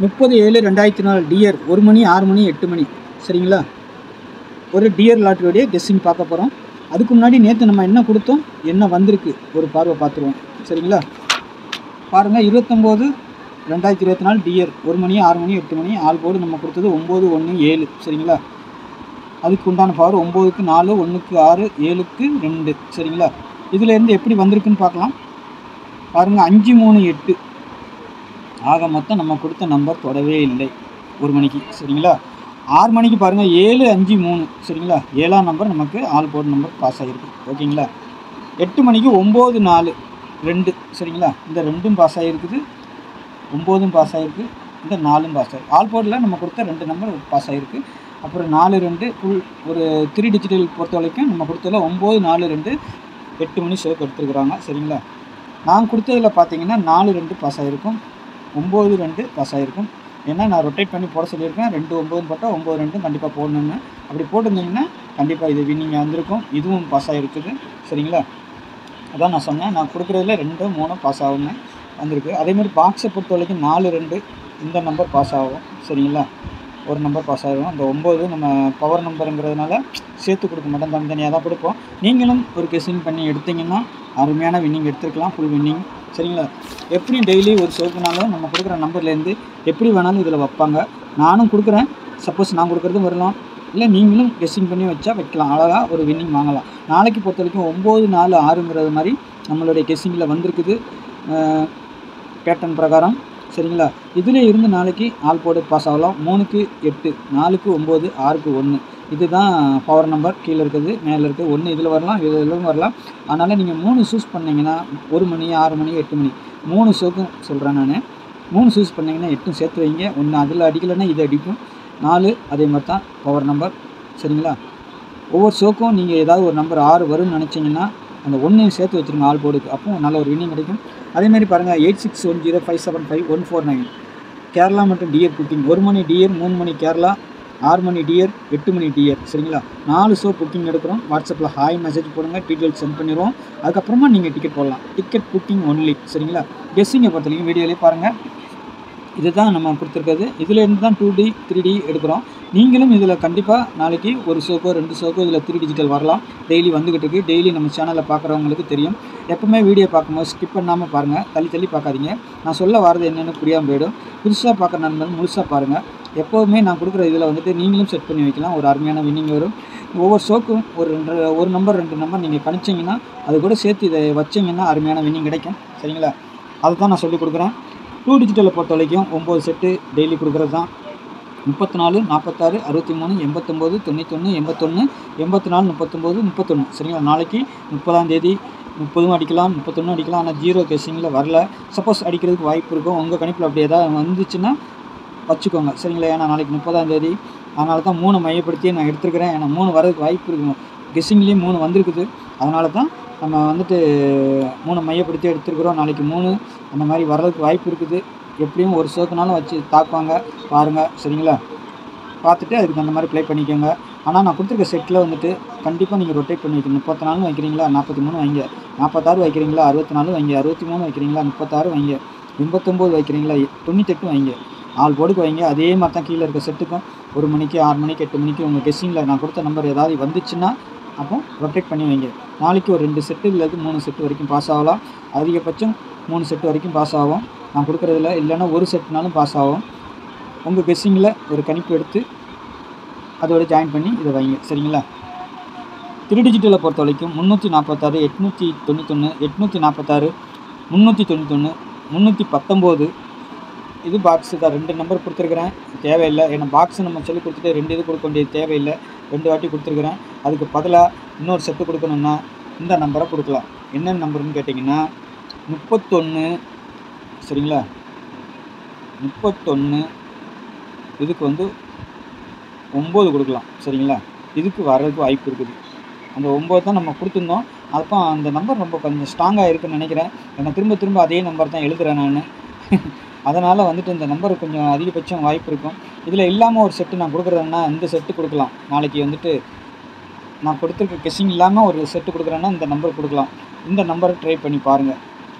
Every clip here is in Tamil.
30/7/2004 டியர் 1 மணி 6 மணி 8 மணி சரிங்களா. ஒரு டியர் லாட்டரியோடைய கெஸ்ஸிங் பார்க்க போகிறோம். அதுக்கு முன்னாடி நேற்று நம்ம என்ன கொடுத்தோம், என்ன வந்திருக்கு ஒரு பார்வை பார்த்துருவோம் சரிங்களா. பாருங்கள், 29/2024 டியர் 1 மணி 6 மணி 8 மணி ஆல் போர்டு நம்ம கொடுத்தது 917 சரிங்களா. அதுக்கு உண்டான பவர் 9க்கு 4, 1க்கு 6, 7க்கு 2 சரிங்களா. இதிலேருந்து எப்படி வந்திருக்குன்னு பார்க்கலாம். பாருங்கள், 5 3 8 ஆக மொத்தம் நம்ம கொடுத்த நம்பர் தொடவே இல்லை 1 மணிக்கு சரிங்களா. 6 மணிக்கு பாருங்கள் 7 5 3 சரிங்களா. 7ஆம் நம்பர் நமக்கு ஆல் போர்டு நம்பர் பாஸ் ஆகிருக்கு ஓகேங்களா. 8 மணிக்கு 9 4 2 சரிங்களா. இந்த 2ம் பாஸ் ஆகிருக்குது, 9ம் பாஸ் ஆகிருக்கு, இந்த 4ம் பாஸ் ஆகிருக்கு. ஆல் போர்டில் நம்ம கொடுத்த 2 நம்பர் பாஸ் ஆகிருக்கு. அப்புறம் 4 2 ஃபுல் ஒரு 3 டிஜிட்டல் பொறுத்த வரைக்கும் நம்ம கொடுத்ததில் 9 4 2 8 மணி ஷோக்கு எடுத்துருக்குறாங்க சரிங்களா. நான் கொடுத்ததில் பார்த்தீங்கன்னா 4 2 பாஸ் ஆகிருக்கும், 9 2 பாஸ் ஆகிருக்கும். ஏன்னா நான் ரொட்டேட் பண்ணி போட சொல்லியிருக்கேன். 2 9 போட்டால் 9 2 கண்டிப்பாக போடணுன்னு. அப்படி போட்டிருந்தீங்கன்னா கண்டிப்பாக இது வின்னிங்காக வந்திருக்கும். இதுவும் பாஸ் ஆகிருக்குது சரிங்களா. அதான் நான் சொன்னேன், நான் கொடுக்குறதுல 2 3 பாஸ் ஆகும்னு வந்திருக்கு. அதேமாதிரி பாக்ஸை பொறுத்த வரைக்கும் 4 2 இந்த நம்பர் பாஸ் ஆகும் சரிங்களா. ஒரு நம்பர் பாஸ் ஆகும். அந்த 9 நம்ம பவர் நம்பருங்கிறதுனால சேர்த்து கொடுக்க மாட்டோம், தனித்தனியாக தான் கொடுப்போம். நீங்களும் ஒரு கெஸ்ஸிங் பண்ணி எடுத்திங்கன்னா அருமையான வின்னிங் எடுத்துருக்கலாம், ஃபுல் வின்னிங் சரிங்களா. எப்படியும் டெய்லி ஒரு ஷோக்குனாலும் நம்ம கொடுக்குற நம்பர்லேருந்து எப்படி வேணாலும் இதில் வைப்பாங்க. நானும் கொடுக்குறேன், சப்போஸ் நான் கொடுக்குறதும் வரலாம், இல்லை நீங்களும் கெஸ்ஸிங் பண்ணி வச்சா வைக்கலாம், அழகாக ஒரு வின்னிங் வாங்கலாம். நாளைக்கு பொறுத்த வரைக்கும் 9 4 6ங்கிறது மாதிரி நம்மளுடைய கெஸ்ஸிங்கில் வந்திருக்குது பேட்டர்ன் பிரகாரம் சரிங்களா. இதில் இருந்து நாளைக்கு ஆல் போர்டு பாஸ் ஆகலாம். 3க்கு 8, 4க்கு 9, 6க்கு 1 இதுதான் பவர் நம்பர். கீழே இருக்குது, மேலே இருக்குது, 1 இதில் வரலாம், இதில் வரலாம். அதனால் நீங்கள் 3 சூஸ் பண்ணிங்கன்னா 1 மணி 6 மணி 8 மணி 3 ஷோக்கும் சொல்கிறேன் நான். 3 சூஸ் பண்ணிங்கன்னா 8 சேர்த்து வைங்க. 1 அதில் அடிக்கலைன்னா இது அடிக்கும். 4 அதே மாதிரி தான் பவர் நம்பர் சரிங்களா. ஒவ்வொரு ஷோக்கும் நீங்கள் ஏதாவது ஒரு நம்பர் 6 வரும்னு நினச்சிங்கன்னா அந்த 1 சேர்த்து வச்சுருங்க ஆல் போர்டுக்கு, அப்போ நல்ல ஒரு வின்னிங் கிடைக்கும். அதேமாதிரி பாருங்கள் 8610575149 கேரளா மற்றும் டியர் புக்கிங் 1 மணி டியர் 3 மணி கேரளா 6 மணி டியர் 8 மணி டியர் சரிங்களா. 4 ஷோ புக்கிங் எடுக்கிறோம். வாட்ஸ்அப்பில் ஹாய் மெசேஜ் போடுங்க, டீட்டெயில்ஸ் சென்ட் பண்ணிடுவோம். அதுக்கப்புறமா நீங்கள் டிக்கெட் போடலாம். டிக்கெட் புக்கிங் ஒன்லி சரிங்களா. கெஸ்ஸிங்கை பொறுத்த வரைக்கும் வீடியோலேயே பாருங்கள், இதுதான் நம்ம கொடுத்துருக்கிறது. இதிலேருந்து தான் 2D 3D எடுக்கிறோம். நீங்களும் இதில் கண்டிப்பாக நாளைக்கு ஒரு ஷோக்கோ 2 ஷோக்கோ இதில் 3 டிஜிட்டல் வரலாம். டெய்லி வந்துக்கிட்டு இருக்குது. டெய்லி நம்ம சேனலில் பார்க்குறவங்களுக்கு தெரியும். எப்போவுமே வீடியோ பார்க்கும்போது ஸ்கிப் பண்ணாமல் பாருங்கள், தள்ளி பார்க்காதீங்க. நான் சொல்ல வரது என்னென்னு புரியாமல் போயிடும். புதுசாக பார்க்குற நண்பர்கள் முழுசாக பாருங்கள். எப்போவுமே நான் கொடுக்குற இதில் வந்துட்டு நீங்களும் செட் பண்ணி வைக்கலாம், ஒரு அருமையான வின்னிங் வரும். ஒவ்வொரு ஷோக்கும் ஒரு நம்பர் 2 நம்பர் நீங்கள் கணிச்சிங்கன்னா அது கூட சேர்த்து இதை வச்சிங்கன்னா அருமையான வின்னிங் கிடைக்கும் சரிங்களா. அதை தான் நான் சொல்லிக் கொடுக்குறேன். 2 டிஜிட்டலை பொறுத்த வரைக்கும் 9 செட்டு டெய்லி கொடுக்குறது தான். 34 46 63 89 91 81 84 39 31 சரிங்களா. நாளைக்கு 30ஆம் தேதி 30 அடிக்கலாம், 31 அடிக்கலாம். ஆனால் 0 கெஸ்ஸிங்கில் வரல. சப்போஸ் அடிக்கிறதுக்கு வாய்ப்பு இருக்கும். உங்கள் கணிப்பில் அப்படி ஏதாவது வந்துச்சுன்னா வச்சுக்கோங்க சரிங்களா. ஏன்னா நாளைக்கு 30ஆம் தேதி, அதனால தான் 3 மையப்படுத்தி நான் எடுத்துருக்கிறேன். ஏன்னா 3 வரதுக்கு வாய்ப்பு இருக்கும். கெஸ்ஸிங்லேயும் 3 வந்திருக்குது. அதனால தான் நம்ம வந்துட்டு 3 மையப்படுத்தி எடுத்துருக்குறோம். நாளைக்கு 3 அந்த மாதிரி வர்றதுக்கு வாய்ப்பு இருக்குது. எப்படியும் ஒரு ஷோக்குனாலும் வச்சு தாக்குவாங்க பாருங்கள் சரிங்களா. பார்த்துட்டு அதுக்கு அந்த மாதிரி ப்ளே பண்ணிக்கோங்க. ஆனால் நான் கொடுத்துருக்க செட்டில் வந்துட்டு கண்டிப்பாக நீங்கள் ரொட்டேட் பண்ணி வைக்கணும். 34 வைக்கிறீங்களா 43 வைங்க, 46 வைக்கிறீங்களா 64 வைங்க, 63 வைக்கிறீங்களா 36 வைங்க, 89 வைக்கிறீங்களா 98 வைங்க. ஆல் போர்டுக்கு வைங்க. அதே மாதிரி தான் கீழே இருக்க செட்டுக்கும் 1 மணிக்கு 6 மணிக்கு 8 மணிக்கு உங்கள் கெஸ்ஸிங்கில் நான் கொடுத்த நம்பர் ஏதாவது வந்துச்சுன்னா அப்போ ரொட்டேட் பண்ணி வைங்க. நாளைக்கு ஒரு 2 செட்டு இல்லை 3 செட்டு வரைக்கும் பாஸ் ஆகலாம். அதிகபட்சம் 3 செட்டு வரைக்கும் பாஸ் ஆகும் நான் கொடுக்குறதில்ல. இல்லைன்னா ஒரு செட்னாலும் பாஸ் ஆகும். உங்கள் கெஸ்ஸிங்கில் ஒரு கணிப்பு எடுத்து அதோட ஜாயின் பண்ணி இதை வைங்க சரிங்களா. 3 டிஜிட்டலை பொறுத்த வரைக்கும் 346 891 846 391 319 இது பாக்ஸு தான். 2 நம்பர் கொடுத்துருக்குறேன், தேவையில்லை. ஏன்னா பாக்ஸு நம்ம சொல்லி கொடுத்துட்டு 2 இது கொடுக்க வேண்டியது தேவையில்லை. 2 வாட்டி கொடுத்துருக்குறேன். அதுக்கு பதிலாக இன்னொரு செட்டு கொடுக்கணுன்னா இந்த நம்பரை கொடுக்கலாம். என்ன நம்பருன்னு கேட்டிங்கன்னா 31 சரிங்களா. 31 இதுக்கு வந்து 9 கொடுக்கலாம் சரிங்களா. இதுக்கு வர்றதுக்கு வாய்ப்பு இருக்குது. அந்த 9 தான் நம்ம கொடுத்துருந்தோம். அப்போ அந்த நம்பர் ரொம்ப கொஞ்சம் ஸ்ட்ராங்காக இருக்குதுன்னு நினைக்கிறேன். ஏன்னா திரும்ப அதே நம்பர் தான் எழுதுகிறேன் நான். அதனால் வந்துட்டு இந்த நம்பர் கொஞ்சம் அதிகபட்சம் வாய்ப்பு இருக்கும். இதில் இல்லாமல் ஒரு செட்டு நான் கொடுக்குறேன்னா இந்த செட்டு கொடுக்கலாம். நாளைக்கு வந்துட்டு நான் கொடுத்துருக்க கெஸ்ஸிங் இல்லாமல் ஒரு செட்டு கொடுக்குறேன்னா இந்த நம்பர் கொடுக்கலாம். இந்த நம்பரை ட்ரை பண்ணி பாருங்கள்.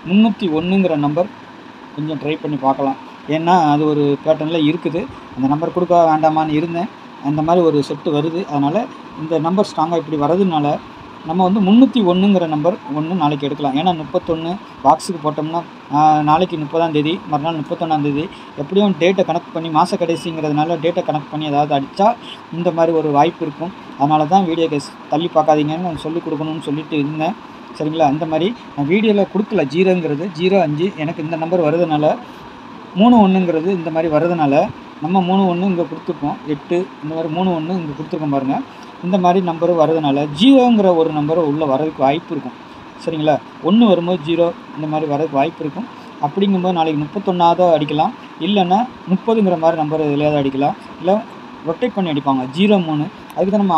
301ங்கிற நம்பர் கொஞ்சம் ட்ரை பண்ணி பார்க்கலாம். ஏன்னா அது ஒரு பேட்டர்னில் இருக்குது. அந்த நம்பர் கொடுக்க வேண்டாமான்னு இருந்தேன். அந்த மாதிரி ஒரு செட்டு வருது. அதனால் இந்த நம்பர் ஸ்ட்ராங்காக இப்படி வரதுனால நம்ம வந்து 301ங்கிற நம்பர் நாளைக்கு எடுக்கலாம். ஏன்னா 31 பாக்ஸுக்கு போட்டோம்னா நாளைக்கு 30ஆம் தேதி, மறுநாள் 31ஆம் தேதி, எப்படியும் டேட்டை கனெக்ட் பண்ணி மாத கடைசிங்கிறதுனால டேட்டை கனெக்ட் பண்ணி ஏதாவது அடித்தா இந்த மாதிரி ஒரு வாய்ப்பு இருக்கும். அதனால தான் வீடியோ தள்ளி பார்க்காதீங்கன்னு சொல்லிக் கொடுக்கணும்னு சொல்லிட்டு இருந்தேன். சரிங்களா? அந்த மாதிரி நான் வீடியோவில் கொடுக்கல. 0ங்கிறது 05 எனக்கு இந்த நம்பர் வருதுனால 31ங்கிறது இந்த மாதிரி வருதுனால நம்ம 31 இங்கே கொடுத்துருக்கோம். 8 இந்த மாதிரி 31 இங்கே கொடுத்துருக்கோம் பாருங்கள். இந்த மாதிரி நம்பரு வரதுனால 0ங்கிற ஒரு நம்பரை உள்ளே வரதுக்கு வாய்ப்பு இருக்கும். சரிங்களா? 1 வரும்போது 0 இந்த மாதிரி வரதுக்கு வாய்ப்பு இருக்கும். அப்படிங்கும்போது நாளைக்கு 31ஆவது அடிக்கலாம், இல்லைன்னா 30ங்கிற மாதிரி நம்பர் எதுலையாவது அடிக்கலாம், இல்லை ரொட்டேட் பண்ணி அடிப்பாங்க 03. அதுக்கு தான் நம்ம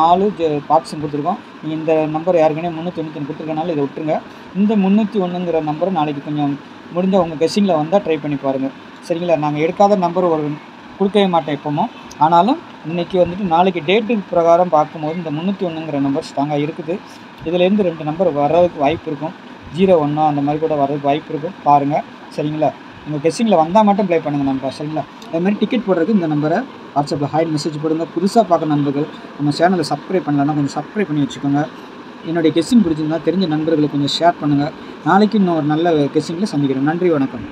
பாக்ஸும் கொடுத்துருக்கோம். நீங்கள் இந்த நம்பர் யாருக்குன்னே 391 கொடுத்துருக்கனால இதை விட்டுருங்க. இந்த 301ங்கிற நம்பரை நாளைக்கு கொஞ்சம் முடிஞ்சால் உங்கள் கெஸ்ஸிங்கில் வந்தால் ட்ரை பண்ணி பாருங்கள். சரிங்களா? நாங்கள் எடுக்காத நம்பர் ஒரு கொடுக்கவே மாட்டேன் எப்போமோ. ஆனாலும் இன்றைக்கி வந்துட்டு நாளைக்கு டேட்டுக்கு பிரகாரம் பார்க்கும்போது இந்த 301ங்கிற நம்பர் ஸ்ட்ராங்காக இருக்குது. இதுலேருந்து 2 நம்பர் வர்றதுக்கு வாய்ப்பு இருக்கும். 01 அந்த மாதிரி கூட வர்றதுக்கு வாய்ப்பு இருக்கும். பாருங்கள். சரிங்களா? உங்கள் கெஸ்ஸிங்கில் வந்தால் மட்டும் ப்ளே பண்ணுங்கள் நம்பர். சரிங்களா? அதுமாதிரி டிக்கெட் போடுறதுக்கு இந்த நம்பரை வாட்ஸ்அப்பில் ஹாய் மெசேஜ் போடுங்க. புதுசாக பார்க்குற நண்பர்கள் நம்ம சேனலை சப்ஸ்கிரைப் பண்ணலன்னா கொஞ்சம் சப்ஸ்கிரைப் பண்ணி வச்சுக்கோங்க. என்னுடைய கெஸ்ஸிங் பிடிச்சிருந்தா தெரிஞ்ச நண்பர்களுக்கு கொஞ்சம் ஷேர் பண்ணுங்கள். நாளைக்கு இன்னும் ஒரு நல்ல கெஸ்ஸிங்கில் சந்திக்கிறேன். நன்றி, வணக்கம்.